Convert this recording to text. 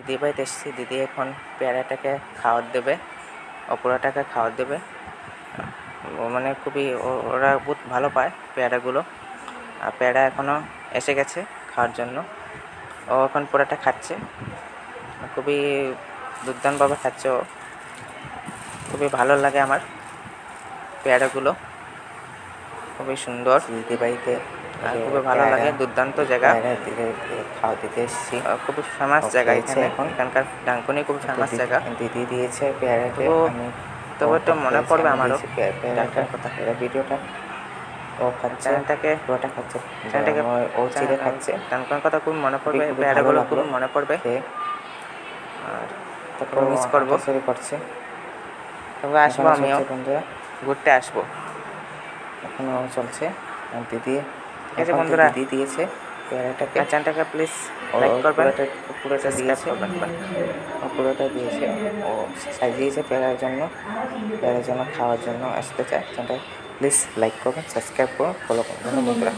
দিদি বাড়িতে এসেছি। দিদি এখন পেয়ারাটাকে খাওয়ার দেবে, অপরাটাকে খাওয়ার দেবে। মানে খুবই ওরা বহুত ভালো পায় পেয়ারাগুলো। আর পেয়ারা এখনও এসে গেছে খাওয়ার জন্য। ও এখন পোড়াটা খাচ্ছে, খুবই দুর্দান্তভাবে খাচ্ছে ও। খুবই ভালো লাগে আমার পেয়ারাগুলো, খুবই সুন্দর। দিদি বাড়িতে খুবই ভালো লাগে, দুর্দান্ত জায়গা। খাওয়া দিতে এসেছি, খুবই ফেমাস জায়গা এখানে। এখানকার ডানকুনি খুব ফেমাস জায়গা। দিদি দিয়েছে পেয়ারাকে, তবু একটু মনে পড়বে আমারও পেয়ারাটার কথা। ভিডিওটা ও খাচ্ছে, চ্যানেলটাকে পুরোটা খাচ্ছে, চ্যানেলটাকে ও চিড়ে খাচ্ছে। ডানকুনির কথা খুব মনে পড়বে, পেয়ারাগুলো খুব মনে পড়বে। আর তারপর মিস করবো করছে। তবে আসবো, আমিও বন্ধুরা ঘুরতে আসবো। এখনও চলছে। দিদি এসে বন্ধুরা দিদি দিয়েছে পেয়ারাটাকে। চ্যানেলটাকে প্লিজ লাইক করবেন, পুরোটা দিয়েছে, পুরোটা দিয়েছে। ও সাজিয়েছে পেয়ারার জন্য, খাওয়ার জন্য আসতে চায়। চ্যানেলটা প্লিজ লাইক করবেন, সাবস্ক্রাইব করুন, ফলো করুন বন্ধুরা।